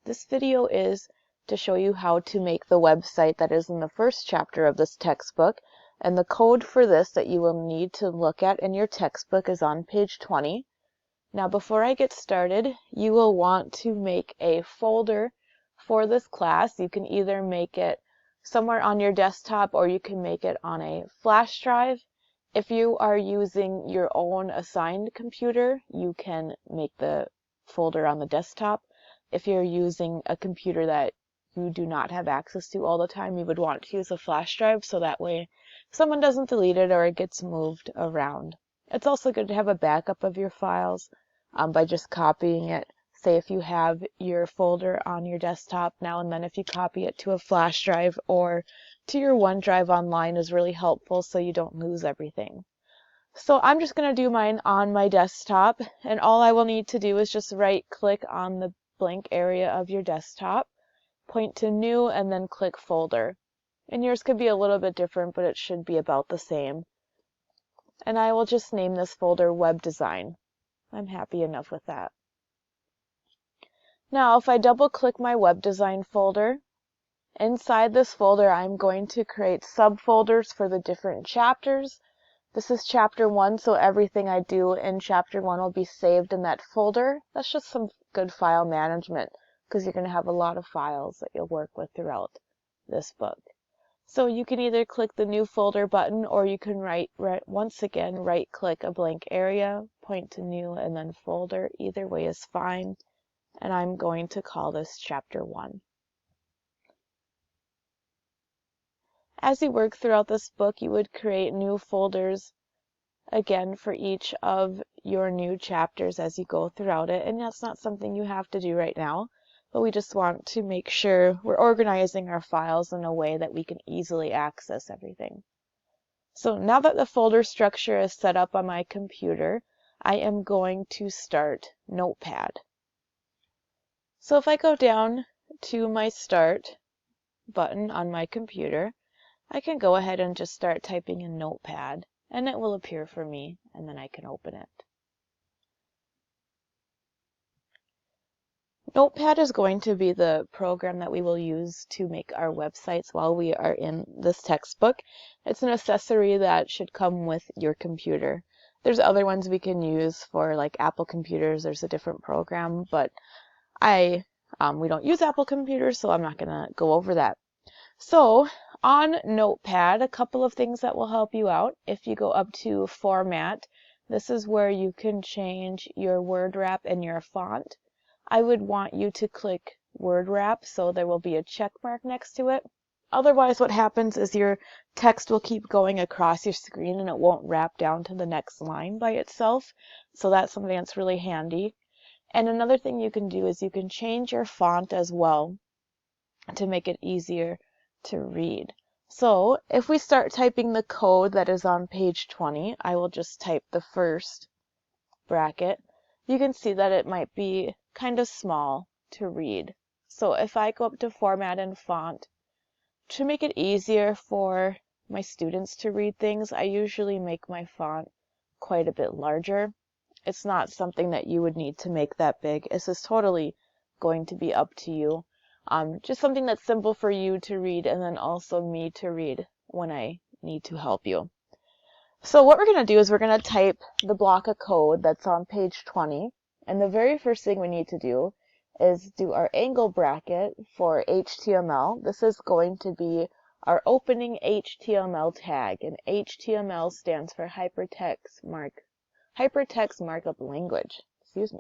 This video is to show you how to make the website that is in the first chapter of this textbook, and the code for this that you will need to look at in your textbook is on page 20. Now before I get started, you will want to make a folder for this class. You can either make it somewhere on your desktop or you can make it on a flash drive. If you are using your own assigned computer, you can make the folder on the desktop. If you're using a computer that you do not have access to all the time, you would want to use a flash drive so that way someone doesn't delete it or it gets moved around. It's also good to have a backup of your files by just copying it. Say if you have your folder on your desktop, now and then if you copy it to a flash drive or to your OneDrive online is really helpful so you don't lose everything. So I'm just going to do mine on my desktop, and all I will need to do is just right click on the blank area of your desktop, point to new, and then click folder. And yours could be a little bit different, but it should be about the same. And I will just name this folder Web Design. I'm happy enough with that. Now if I double click my Web Design folder, inside this folder I'm going to create subfolders for the different chapters. This is chapter 1, so everything I do in chapter 1 will be saved in that folder. That's just some good file management because you're going to have a lot of files that you'll work with throughout this book. So you can either click the new folder button or you can once again right click a blank area, point to new, and then folder. Either way is fine. And I'm going to call this chapter 1. As you work throughout this book, you would create new folders again for each of your new chapters as you go throughout it. And that's not something you have to do right now, but we just want to make sure we're organizing our files in a way that we can easily access everything. So now that the folder structure is set up on my computer, I am going to start Notepad. So if I go down to my Start button on my computer, I can go ahead and just start typing in Notepad, and it will appear for me, and then I can open it. Notepad is going to be the program that we will use to make our websites while we are in this textbook. It's an accessory that should come with your computer. There's other ones we can use for like Apple computers. There's a different program, but we don't use Apple computers, so I'm not going to go over that. So on Notepad, a couple of things that will help you out. If you go up to Format, this is where you can change your word wrap and your font. I would want you to click word wrap so there will be a check mark next to it. Otherwise what happens is your text will keep going across your screen and it won't wrap down to the next line by itself. So that's something that's really handy. And another thing you can do is you can change your font as well to make it easier to read. So if we start typing the code that is on page 20, I will just type the first bracket. You can see that it might be kind of small to read. So if I go up to Format and Font, to make it easier for my students to read things, I usually make my font quite a bit larger. It's not something that you would need to make that big. This is totally going to be up to you. Just something that's simple for you to read and then also me to read when I need to help you. So what we're going to do is we're going to type the block of code that's on page 20. And the very first thing we need to do is do our angle bracket for HTML. This is going to be our opening HTML tag. And HTML stands for Hypertext Markup Language. Excuse me.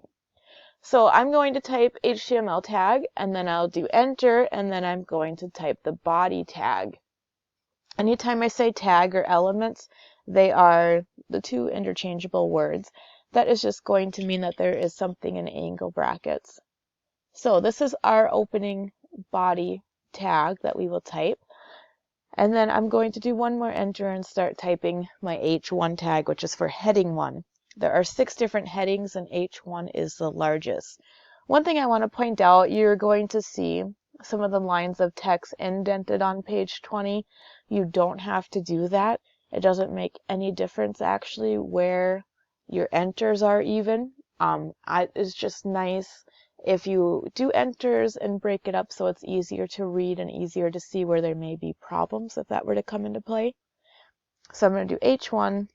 So I'm going to type HTML tag, and then I'll do enter, and then I'm going to type the body tag. Anytime I say tag or elements, they are the two interchangeable words. That is just going to mean that there is something in angle brackets. So this is our opening body tag that we will type. And then I'm going to do one more enter and start typing my H1 tag, which is for heading 1. There are 6 different headings and H1 is the largest. One thing I want to point out, you're going to see some of the lines of text indented on page 20. You don't have to do that. It doesn't make any difference actually where your enters are even. It's just nice if you do enters and break it up so it's easier to read and easier to see where there may be problems if that were to come into play. So I'm going to do H1,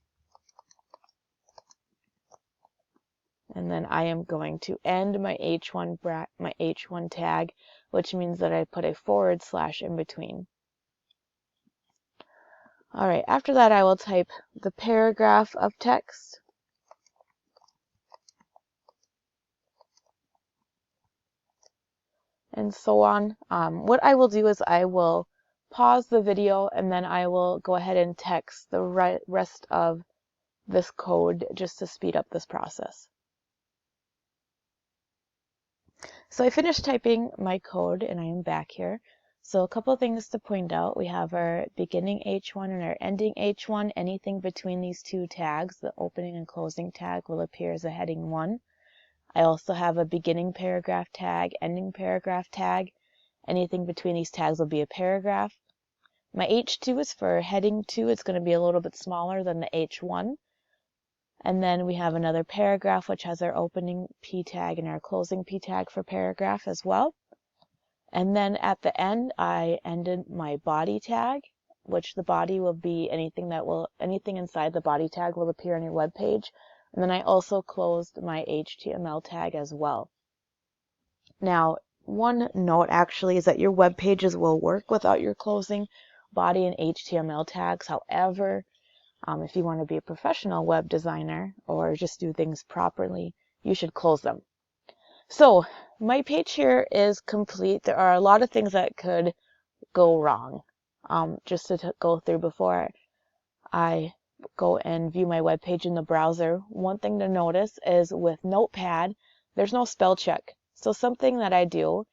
and then I am going to end my H1 tag, which means that I put a / in between. All right, after that I will type the paragraph of text. And so on. What I will do is I will pause the video and then I will go ahead and text the rest of this code just to speed up this process. So I finished typing my code and I am back here. So a couple of things to point out. We have our beginning H1 and our ending H1. Anything between these two tags, the opening and closing tag, will appear as a heading 1. I also have a beginning paragraph tag, ending paragraph tag. Anything between these tags will be a paragraph. My H2 is for heading 2. It's going to be a little bit smaller than the H1. And then we have another paragraph, which has our opening P tag and our closing P tag for paragraph as well. And then at the end, I ended my body tag, which the body will be anything inside the body tag will appear on your web page. And then I also closed my HTML tag as well. Now, one note actually is that your web pages will work without your closing body and HTML tags. However, if you want to be a professional web designer or just do things properly, you should close them. So my page here is complete. There are a lot of things that could go wrong. Just to go through before I go and view my web page in the browser, one thing to notice is with Notepad, there's no spell check. So something that I do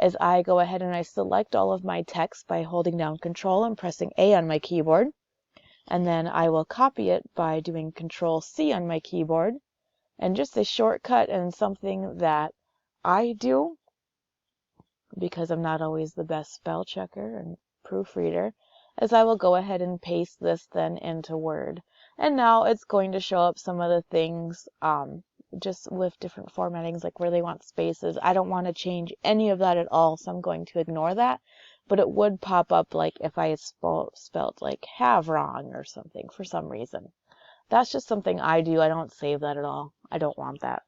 is I go ahead and I select all of my text by holding down Control and pressing A on my keyboard. And then I will copy it by doing Control C on my keyboard. And just a shortcut and something that I do, because I'm not always the best spell checker and proofreader, is I will go ahead and paste this then into Word. And now it's going to show up some of the things just with different formattings, like where they want spaces. I don't want to change any of that at all, so I'm going to ignore that. But it would pop up like if I had spelled like have wrong or something for some reason. That's just something I do. I don't save that at all. I don't want that.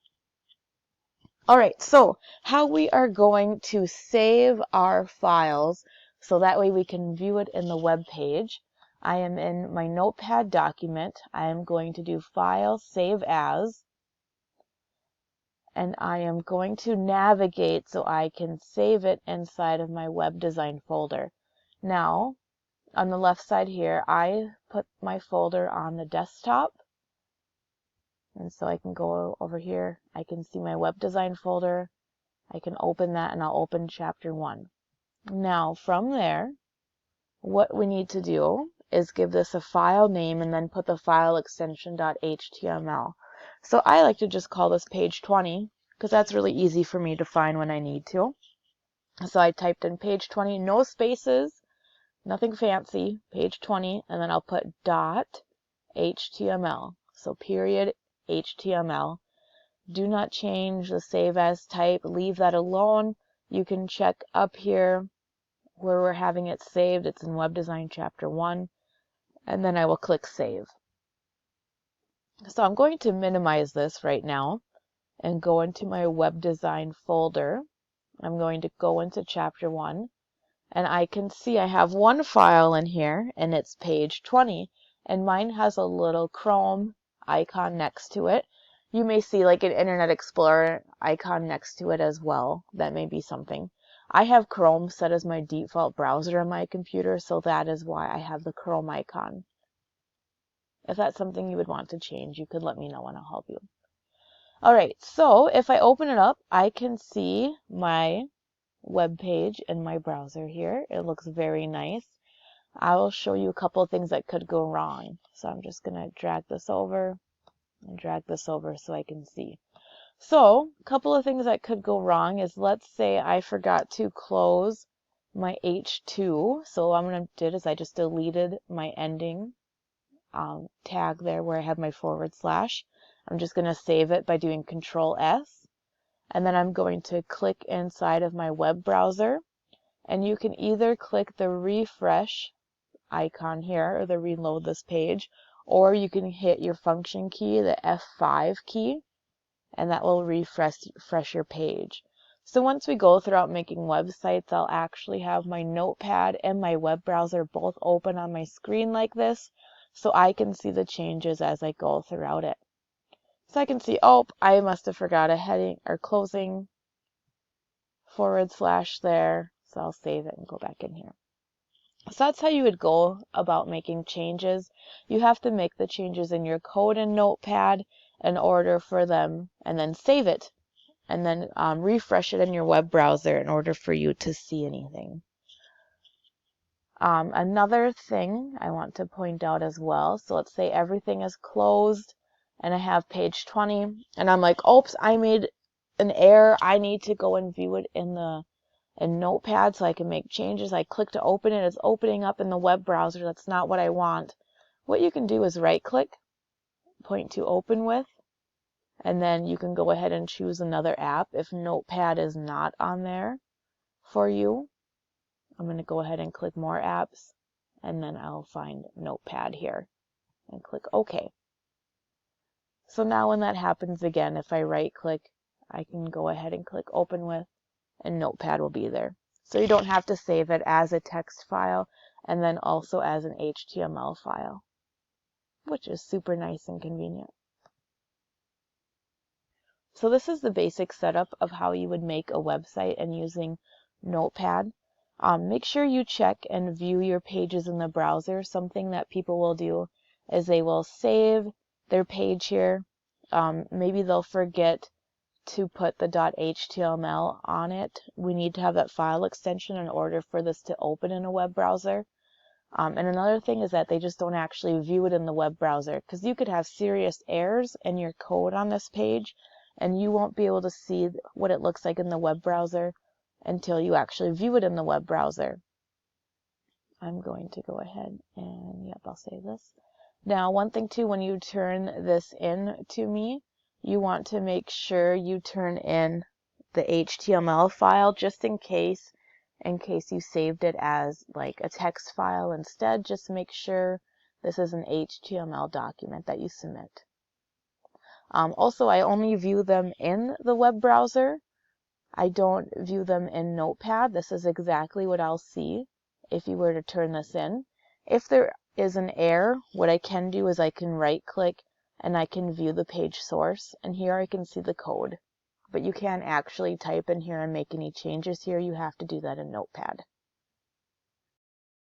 All right, so how we are going to save our files so that way we can view it in the web page. I am in my Notepad document. I am going to do File, Save As, and I am going to navigate so I can save it inside of my web design folder. Now, on the left side here, I put my folder on the desktop. And so I can go over here, I can see my web design folder, I can open that and I'll open chapter 1. Now from there, what we need to do is give this a file name and then put the file extension .html. So I like to just call this page 20 because that's really easy for me to find when I need to. So I typed in page 20, no spaces, nothing fancy, page 20, and then I'll put .html. So period HTML. Do not change the save as type. Leave that alone. You can check up here where we're having it saved. It's in Web Design Chapter 1. And then I will click Save. So I'm going to minimize this right now and go into my Web Design folder. I'm going to go into Chapter 1. And I can see I have one file in here, and it's page 20. And mine has a little Chrome icon next to it. You may see like an Internet Explorer icon next to it as well. That may be something. I have Chrome set as my default browser on my computer, so that is why I have the Chrome icon. If that's something you would want to change, you could let me know and I'll help you. Alright, so if I open it up, I can see my web page in my browser here. It looks very nice. I will show you a couple of things that could go wrong. So I'm just going to drag this over and drag this over so I can see. So a couple of things that could go wrong is, let's say I forgot to close my H2. So what I'm going to do is I just deleted my ending tag there where I have my /. I'm just going to save it by doing Control S. and then I'm going to click inside of my web browser, and you can either click the refresh icon here or the reload this page, or you can hit your function key, the F5 key, and that will refresh your page. So once we go throughout making websites, I'll actually have my notepad and my web browser both open on my screen like this, so I can see the changes as I go throughout it. So I can see, oh, I must have forgot a heading or closing / there, so I'll save it and go back in here. So that's how you would go about making changes. You have to make the changes in your code in Notepad in order for them, and then save it, and then refresh it in your web browser in order for you to see anything. Another thing I want to point out as well, so let's say everything is closed and I have page 20, and I'm like, oops, I made an error. I need to go and view it in Notepad so I can make changes. I click to open it. It's opening up in the web browser. That's not what I want. What you can do is right click, point to open with, and then you can go ahead and choose another app if Notepad is not on there for you. I'm going to go ahead and click more apps, and then I'll find Notepad here and click OK. So now when that happens again, if I right click, I can go ahead and click open with, and Notepad will be there. So you don't have to save it as a text file and then also as an HTML file, which is super nice and convenient. So this is the basic setup of how you would make a website and using Notepad. Make sure you check and view your pages in the browser. Something that people will do is they will save their page here. Maybe they'll forget to put the .html on it. We need to have that file extension in order for this to open in a web browser. And another thing is that they just don't actually view it in the web browser, because you could have serious errors in your code on this page and you won't be able to see what it looks like in the web browser until you actually view it in the web browser. I'm going to go ahead and, yep, I'll save this. Now, one thing too, when you turn this in to me, you want to make sure you turn in the HTML file just in case you saved it as like a text file instead. Just make sure this is an HTML document that you submit. Also, I only view them in the web browser. I don't view them in Notepad. This is exactly what I'll see if you were to turn this in. If there is an error, what I can do is I can right click and I can view the page source, and here I can see the code. But you can't actually type in here and make any changes here. You have to do that in Notepad.